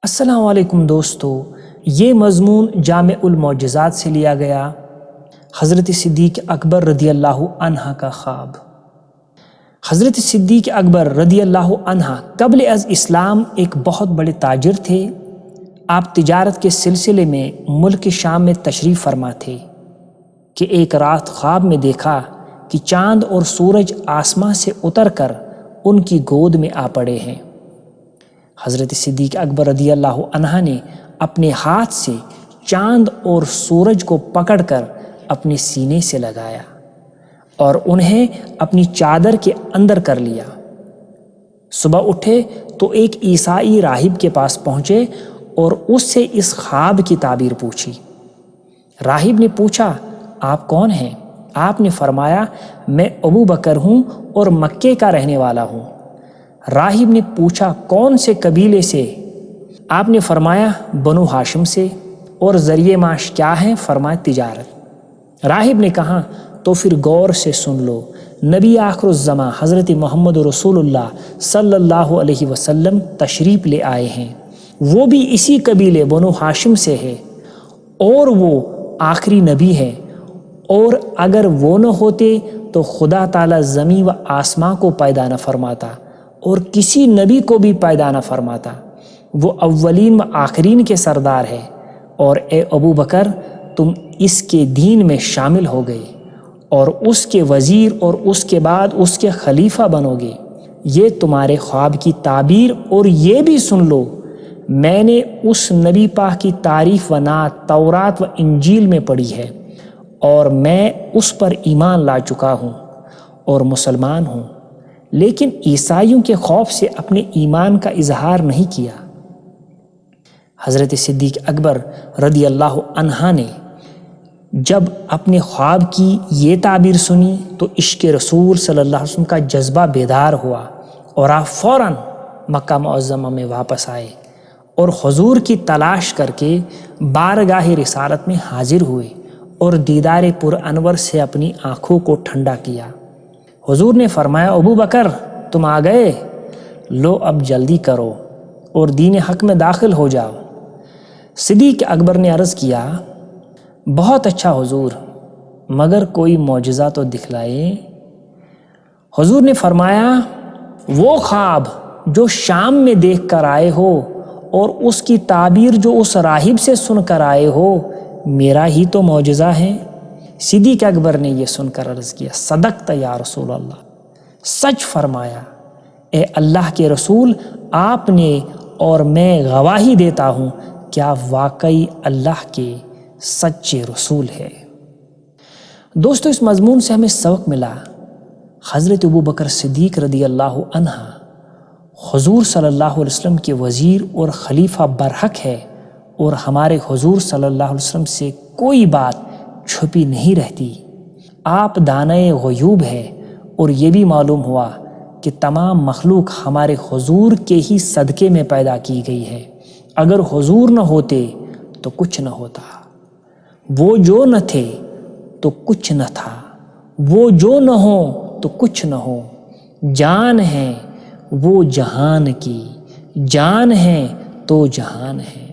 السلام علیکم دوستو، یہ مضمون جامع المعجزات سے لیا گیا۔ حضرت صدیق اکبر رضی اللہ عنہ کا خواب۔ حضرت صدیق اکبر رضی اللہ عنہ قبل از اسلام ایک بہت بڑے تاجر تھے۔ آپ تجارت کے سلسلے میں ملک شام میں تشریف فرما تھے کہ ایک رات خواب میں دیکھا کہ چاند اور سورج آسمان سے اتر کر ان کی گود میں آ پڑے ہیں۔ حضرت صدیق اکبر رضی اللہ عنہ نے اپنے ہاتھ سے چاند اور سورج کو پکڑ کر اپنے سینے سے لگایا اور انہیں اپنی چادر کے اندر کر لیا۔ صبح اٹھے تو ایک عیسائی راہب کے پاس پہنچے اور اس سے اس خواب کی تعبیر پوچھی۔ راہب نے پوچھا، آپ کون ہیں؟ آپ نے فرمایا، میں ابو بکر ہوں اور مکے کا رہنے والا ہوں۔ راہب نے پوچھا، کون سے قبیلے سے؟ آپ نے فرمایا، بنو ہاشم سے۔ اور ذریعہ معاش کیا ہے؟ فرمایا، تجارت۔ راہب نے کہا، تو پھر غور سے سن لو، نبی آخر الزماں حضرت محمد رسول اللہ صلی اللہ علیہ وسلم تشریف لے آئے ہیں۔ وہ بھی اسی قبیلے بنو ہاشم سے ہے اور وہ آخری نبی ہے، اور اگر وہ نہ ہوتے تو خدا تعالیٰ زمین و آسمان کو پیدا نہ فرماتا اور کسی نبی کو بھی پیدا نہ فرماتا۔ وہ اولین و آخرین کے سردار ہے، اور اے ابو بکر، تم اس کے دین میں شامل ہو گئے اور اس کے وزیر اور اس کے بعد اس کے خلیفہ بنو گے۔ یہ تمہارے خواب کی تعبیر، اور یہ بھی سن لو، میں نے اس نبی پاک کی تعریف و نعت تورات و انجیل میں پڑھی ہے، اور میں اس پر ایمان لا چکا ہوں اور مسلمان ہوں، لیکن عیسائیوں کے خوف سے اپنے ایمان کا اظہار نہیں کیا۔ حضرت صدیق اکبر رضی اللہ عنہ نے جب اپنے خواب کی یہ تعبیر سنی تو عشق رسول صلی اللہ علیہ وسلم کا جذبہ بیدار ہوا، اور آپ فوراً مکہ معظمہ میں واپس آئے اور حضور کی تلاش کر کے بارگاہ رسالت میں حاضر ہوئے اور دیدار پر انور سے اپنی آنکھوں کو ٹھنڈا کیا۔ حضور نے فرمایا، ابو بکر، تم آ گئے، لو اب جلدی کرو اور دین حق میں داخل ہو جاؤ۔ صدیق اکبر نے عرض کیا، بہت اچھا حضور، مگر کوئی معجزہ تو دکھلائے۔ حضور نے فرمایا، وہ خواب جو شام میں دیکھ کر آئے ہو اور اس کی تعبیر جو اس راہب سے سن کر آئے ہو، میرا ہی تو معجزہ ہے۔ صدیق اکبر نے یہ سن کر عرض کیا، صدقت یا رسول اللہ، سچ فرمایا اے اللہ کے رسول، آپ نے، اور میں گواہی دیتا ہوں کہ آپ واقعی اللہ کے سچے رسول ہے۔ دوستو، اس مضمون سے ہمیں سبق ملا، حضرت ابو بکر صدیق رضی اللہ عنہ حضور صلی اللہ علیہ وسلم کے وزیر اور خلیفہ برحق ہے، اور ہمارے حضور صلی اللہ علیہ وسلم سے کوئی بات چھپی نہیں رہتی۔ آپ دانائے غیوب ہے، اور یہ بھی معلوم ہوا کہ تمام مخلوق ہمارے حضور کے ہی صدقے میں پیدا کی گئی ہے۔ اگر حضور نہ ہوتے تو کچھ نہ ہوتا، وہ جو نہ تھے تو کچھ نہ تھا، وہ جو نہ ہو تو کچھ نہ ہو۔ جان ہے وہ جہان کی، جان ہے تو جہان ہے۔